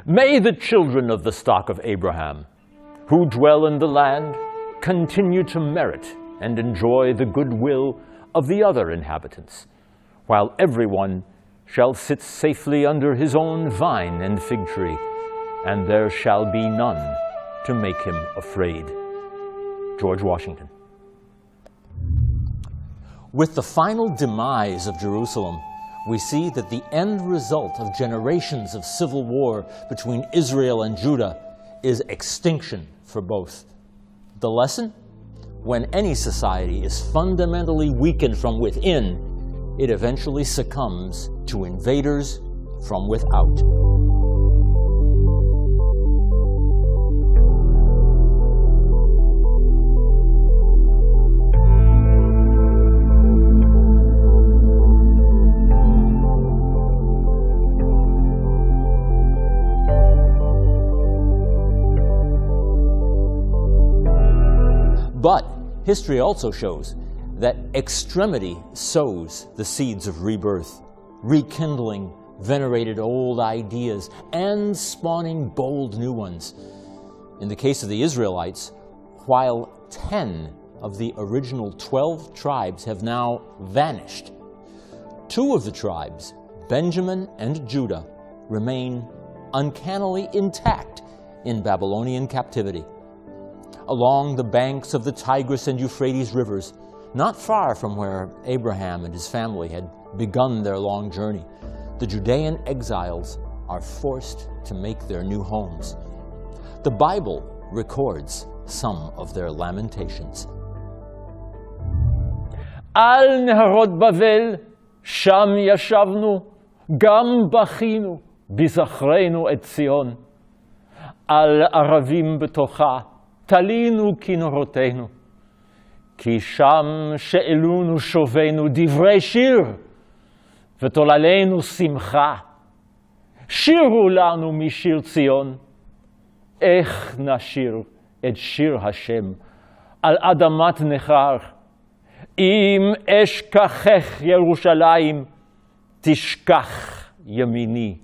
May the children of the stock of Abraham, who dwell in the land, continue to merit and enjoy the goodwill of the other inhabitants, while everyone shall sit safely under his own vine and fig tree, and there shall be none to make him afraid. George Washington. With the final demise of Jerusalem, we see that the end result of generations of civil war between Israel and Judah is extinction for both. The lesson? When any society is fundamentally weakened from within, it eventually succumbs to invaders from without. But history also shows that extremity sows the seeds of rebirth, rekindling venerated old ideas and spawning bold new ones. In the case of the Israelites, while 10 of the original 12 tribes have now vanished, 2 of the tribes, Benjamin and Judah, remain uncannily intact in Babylonian captivity. Along the banks of the Tigris and Euphrates rivers, not far from where Abraham and his family had begun their long journey, the Judean exiles are forced to make their new homes. The Bible records some of their lamentations. על נהרות בבל, שם ישבנו, גם בכינו, בזכרנו את ציון. על ערבים בתוכה, תלינו כנרותינו, כי שם שאלונו שובנו דברי שיר, ותוללנו שמחה. שירו לנו משיר ציון, איך נשיר את שיר השם על אדמת נכר, אם אשכחך ירושלים, תשכח ימיני.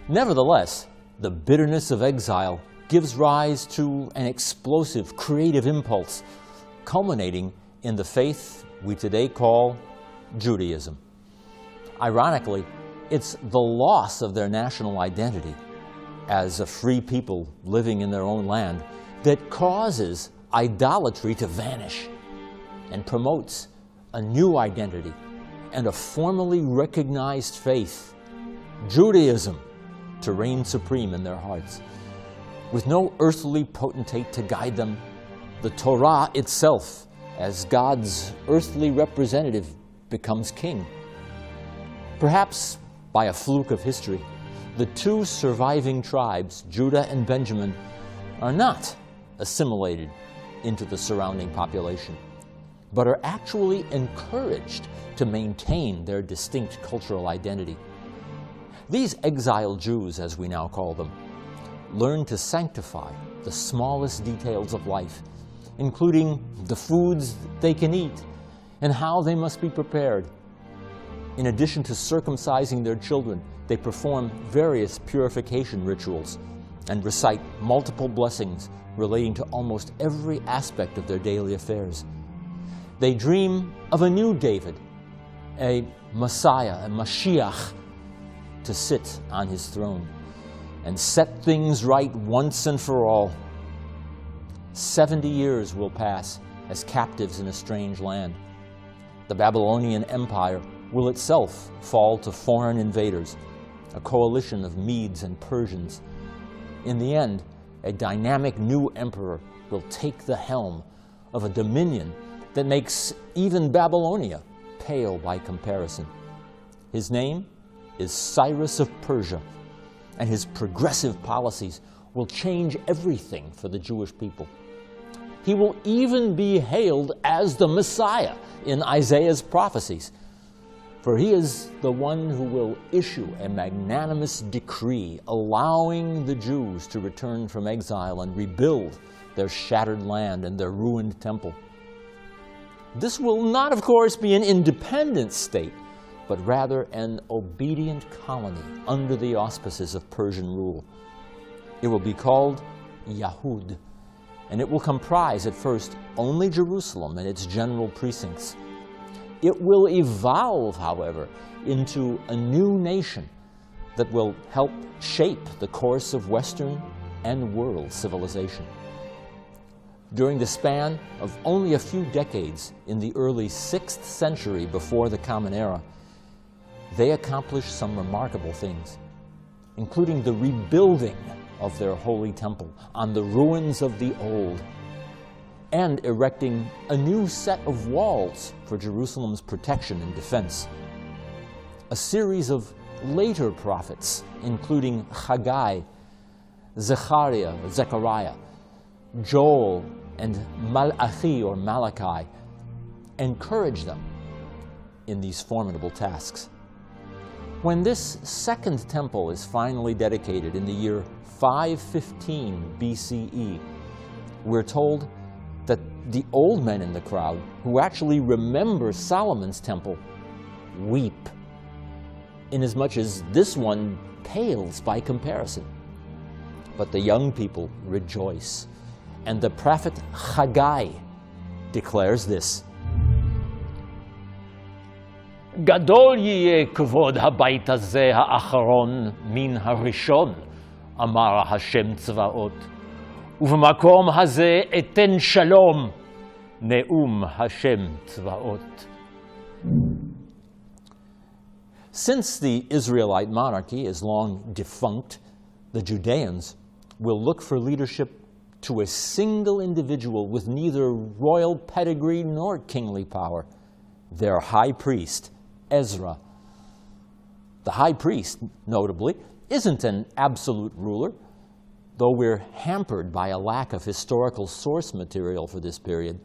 Nevertheless, the bitterness of exile gives rise to an explosive creative impulse, culminating in the faith we today call Judaism. Ironically, it's the loss of their national identity as a free people living in their own land that causes idolatry to vanish and promotes a new identity and a formally recognized faith, Judaism, to reign supreme in their hearts. With no earthly potentate to guide them, the Torah itself, as God's earthly representative, becomes king. Perhaps by a fluke of history, the 2 surviving tribes, Judah and Benjamin, are not assimilated into the surrounding population, but are actually encouraged to maintain their distinct cultural identity. These exiled Jews, as we now call them, learn to sanctify the smallest details of life, including the foods they can eat and how they must be prepared. In addition to circumcising their children, they perform various purification rituals and recite multiple blessings relating to almost every aspect of their daily affairs. They dream of a new David, a Messiah, a Mashiach, to sit on his throne and set things right once and for all. 70 years will pass as captives in a strange land. The Babylonian Empire will itself fall to foreign invaders, a coalition of Medes and Persians. In the end, a dynamic new emperor will take the helm of a dominion that makes even Babylonia pale by comparison. His name is Cyrus of Persia, and his progressive policies will change everything for the Jewish people. He will even be hailed as the Messiah in Isaiah's prophecies, for he is the one who will issue a magnanimous decree allowing the Jews to return from exile and rebuild their shattered land and their ruined temple. This will not, of course, be an independent state, but rather an obedient colony under the auspices of Persian rule. It will be called Yahud, and it will comprise at first only Jerusalem and its general precincts. It will evolve, however, into a new nation that will help shape the course of Western and world civilization. During the span of only a few decades in the early 6th century before the Common Era, they accomplished some remarkable things, including the rebuilding of their holy temple on the ruins of the old, and erecting a new set of walls for Jerusalem's protection and defense. A series of later prophets, including Haggai, Zechariah, Joel, and Malachi or Malachi, encouraged them in these formidable tasks. When this second temple is finally dedicated in the year 515 BCE, we're told that the old men in the crowd, who actually remember Solomon's temple, weep, inasmuch as this one pales by comparison. But the young people rejoice, and the prophet Haggai declares this: גדול יהיה כבוד הבית הזה האחרון מן הראשון, אמר השם צבאות, ובמקום הזה אתן שלום, נאום השם צבאות. Since the Israelite monarchy is long defunct, the Judeans will look for leadership to a single individual with neither royal pedigree nor kingly power, their high priest, Ezra. The high priest, notably, isn't an absolute ruler, though we're hampered by a lack of historical source material for this period.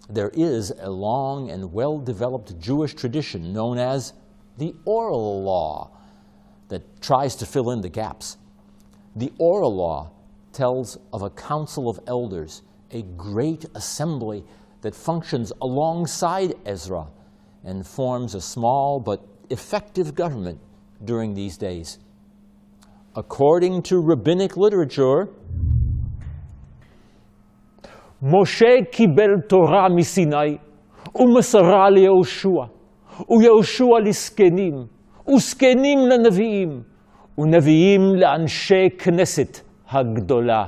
There is a long and well-developed Jewish tradition known as the oral law that tries to fill in the gaps. The oral law tells of a council of elders, a great assembly that functions alongside Ezra and forms a small but effective government during these days. According to rabbinic literature, משה קיבל תורה מסיני ומסרה ליהושע, ויהושע לזקנים, וזקנים לנביאים, ונביאים לאנשי כנסת הגדולה.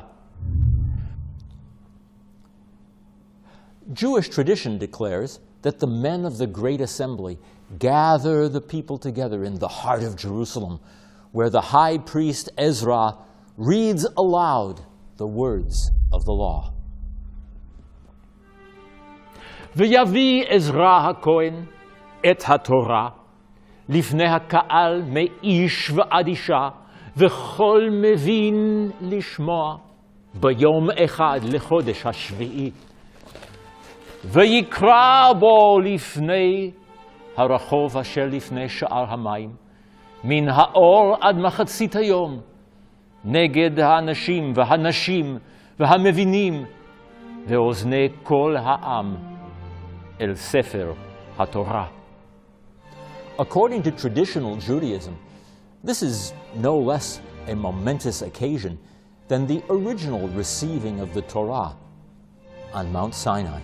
Jewish tradition declares that the men of the great assembly gather the people together in the heart of Jerusalem, where the high priest Ezra reads aloud the words of the law. ויביא עזרא הכהן את התורה לפני הקהל מאיש ועד אישה, וכל מבין לשמוע ביום אחד לחודש השביעי. ויקרא בו לפני הרחוב אשר לפני שער המים, מן האור עד מחצית היום, נגד האנשים והנשים והמבינים, ואוזני כל העם אל ספר התורה. According to traditional Judaism, this is no less a momentous occasion than the original receiving of the Torah on Mount Sinai.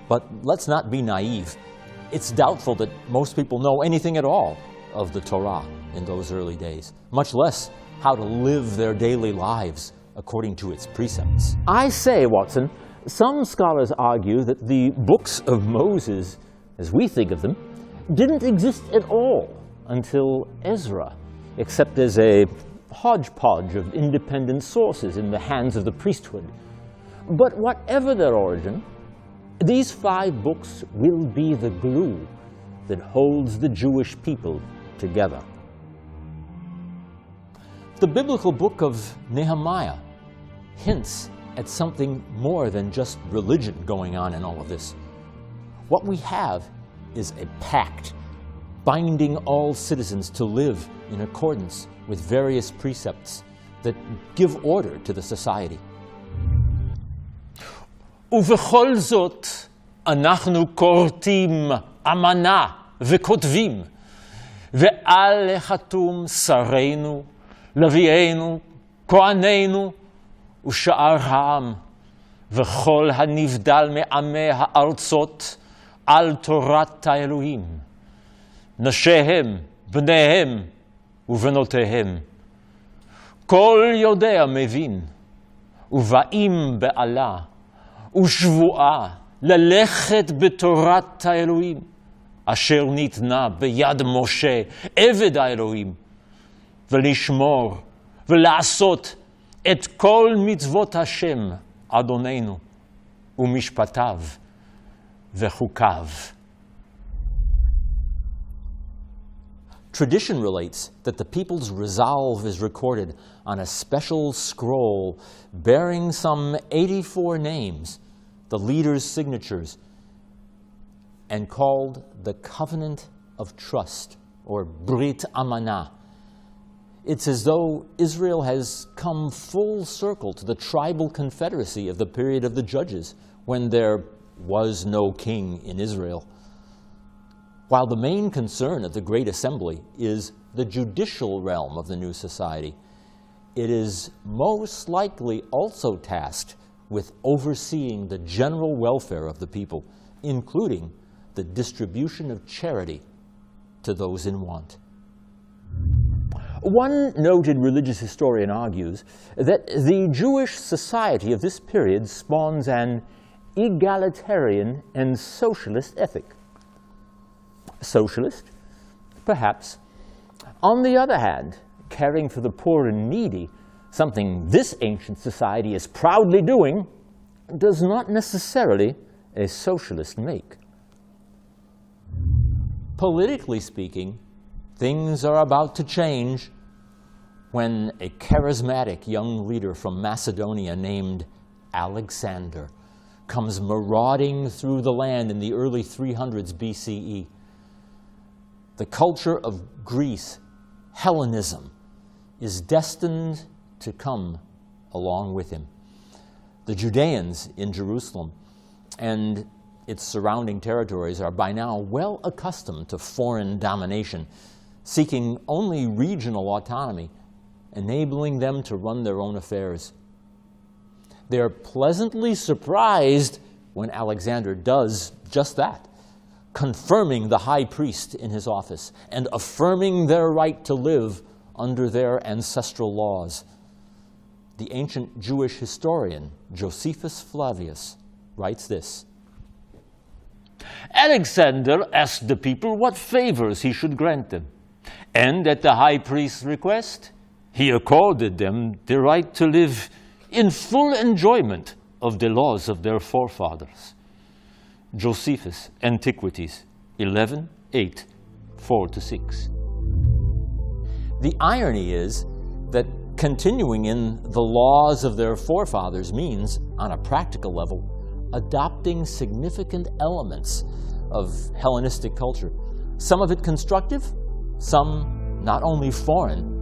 But let's not be naive. It's doubtful that most people know anything at all of the Torah in those early days, much less how to live their daily lives according to its precepts. I say, Watson, some scholars argue that the books of Moses, as we think of them, didn't exist at all until Ezra, except as a hodgepodge of independent sources in the hands of the priesthood. But whatever their origin, these 5 books will be the glue that holds the Jewish people together. The biblical book of Nehemiah hints at something more than just religion going on in all of this. What we have is a pact binding all citizens to live in accordance with various precepts that give order to the society. ובכל זאת אנחנו כורתים אמנה וכותבים ואל לחתום שרינו, לוויינו, כהנינו ושאר העם, וכל הנבדל מעמי הארצות על תורת האלוהים, נשיהם, בניהם ובנותיהם. כל יודע מבין, ובאים בעלה ושבועה ללכת בתורת האלוהים, אשר ניתנה ביד משה, עבד האלוהים, ולשמור ולעשות את כל מצוות השם, אדוננו, ומשפטיו וחוקיו. Tradition relates that the people's resolve is recorded on a special scroll bearing some 84 names, the leaders' signatures, and called the Covenant of Trust, or Brit Amanah. It's as though Israel has come full circle to the tribal confederacy of the period of the Judges, when there was no king in Israel. While the main concern of the Great Assembly is the judicial realm of the new society, it is most likely also tasked with overseeing the general welfare of the people, including the distribution of charity to those in want. One noted religious historian argues that the Jewish society of this period spawns an egalitarian and socialist ethic. Socialist? Perhaps. On the other hand, caring for the poor and needy, something this ancient society is proudly doing, does not necessarily a socialist make. Politically speaking, things are about to change when a charismatic young leader from Macedonia named Alexander comes marauding through the land in the early 300s BCE. The culture of Greece, Hellenism, is destined to come along with him. The Judeans in Jerusalem and its surrounding territories are by now well accustomed to foreign domination, seeking only regional autonomy, enabling them to run their own affairs. They are pleasantly surprised when Alexander does just that, confirming the high priest in his office and affirming their right to live under their ancestral laws. The ancient Jewish historian Josephus Flavius writes this: Alexander asked the people what favors he should grant them, and at the high priest's request, he accorded them the right to live in full enjoyment of the laws of their forefathers. Josephus, Antiquities, 11:8, 4-6. The irony is that continuing in the laws of their forefathers means, on a practical level, adopting significant elements of Hellenistic culture. Some of it constructive, some not only foreign,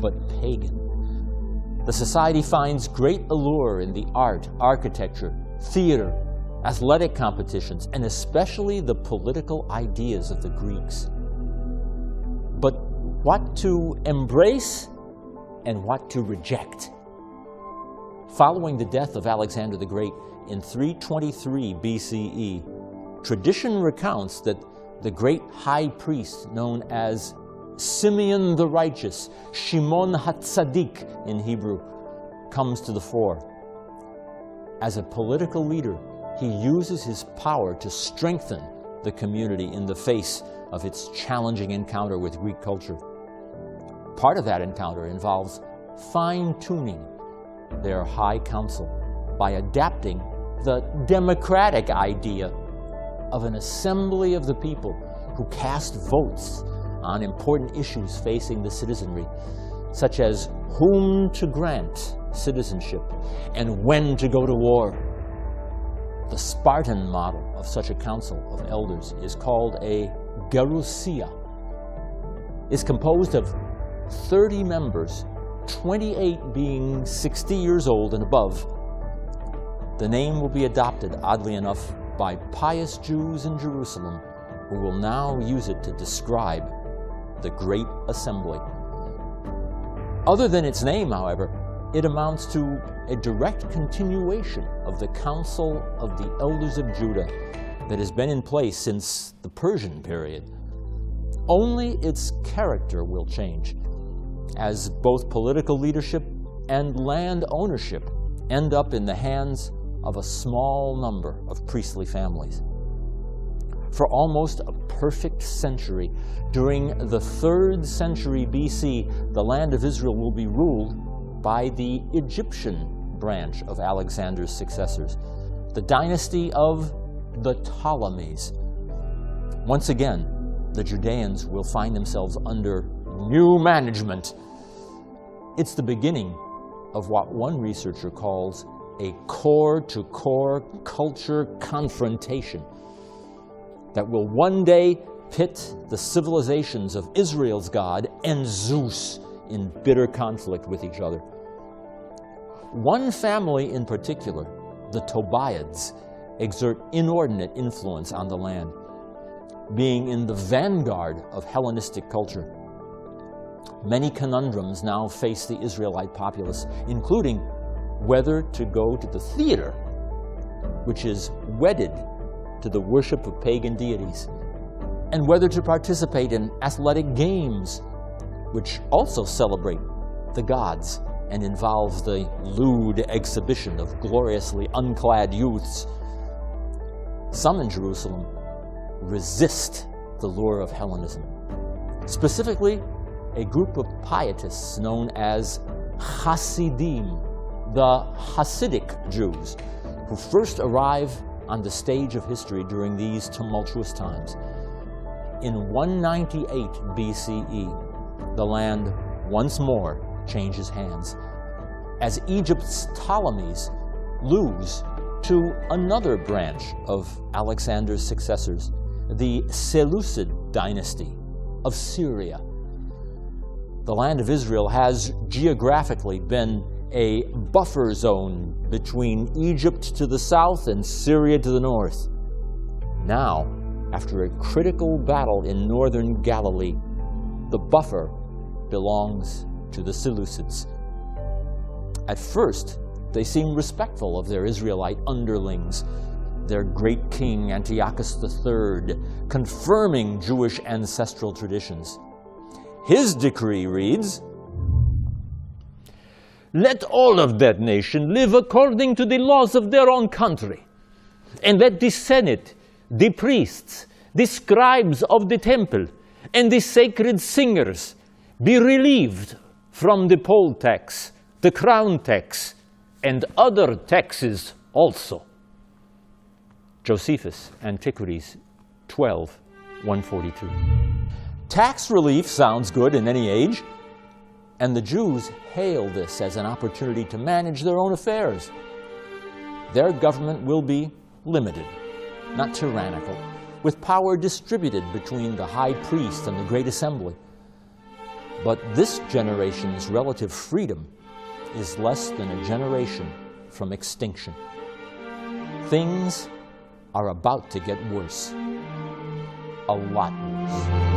but pagan. The society finds great allure in the art, architecture, theater, athletic competitions, and especially the political ideas of the Greeks. But what to embrace and what to reject? Following the death of Alexander the Great in 323 BCE, tradition recounts that the great high priest known as Simeon the Righteous, Shimon HaTzadik in Hebrew, comes to the fore. As a political leader, he uses his power to strengthen the community in the face of its challenging encounter with Greek culture. Part of that encounter involves fine-tuning their high council by adapting the democratic idea of an assembly of the people who cast votes on important issues facing the citizenry, such as whom to grant citizenship and when to go to war. The Spartan model of such a council of elders is called a gerousia. It's composed of 30 members, 28 being 60 years old and above. The name will be adopted, oddly enough, by pious Jews in Jerusalem, who will now use it to describe the Great Assembly. Other than its name, however, it amounts to a direct continuation of the Council of the Elders of Judah that has been in place since the Persian period. Only its character will change, as both political leadership and land ownership end up in the hands of a small number of priestly families. For almost a perfect century, during the 3rd century BC, the land of Israel will be ruled by the Egyptian branch of Alexander's successors, the dynasty of the Ptolemies. Once again, the Judeans will find themselves under new management. It's the beginning of what one researcher calls a core-to-core culture confrontation that will one day pit the civilizations of Israel's God and Zeus in bitter conflict with each other. One family in particular, the Tobiads, exert inordinate influence on the land, being in the vanguard of Hellenistic culture. Many conundrums now face the Israelite populace, including whether to go to the theater, which is wedded to the worship of pagan deities, and whether to participate in athletic games, which also celebrate the gods and involve the lewd exhibition of gloriously unclad youths. Some in Jerusalem resist the lure of Hellenism. Specifically, a group of pietists known as Hasidim, the Hasidic Jews, who first arrive on the stage of history during these tumultuous times. In 198 BCE, the land once more changes hands, as Egypt's Ptolemies lose to another branch of Alexander's successors, the Seleucid dynasty of Syria. The land of Israel has geographically been a buffer zone between Egypt to the south and Syria to the north. Now, after a critical battle in northern Galilee, the buffer belongs to the Seleucids. At first, they seem respectful of their Israelite underlings, their great king Antiochus III, confirming Jewish ancestral traditions. His decree reads, "Let all of that nation live according to the laws of their own country, and let the Senate, the priests, the scribes of the temple, and the sacred singers be relieved from the poll tax, the crown tax, and other taxes also." Josephus, Antiquities 12:142. Tax relief sounds good in any age, and the Jews hail this as an opportunity to manage their own affairs. Their government will be limited, not tyrannical, with power distributed between the high priest and the great assembly. But this generation's relative freedom is less than a generation from extinction. Things are about to get worse. A lot worse.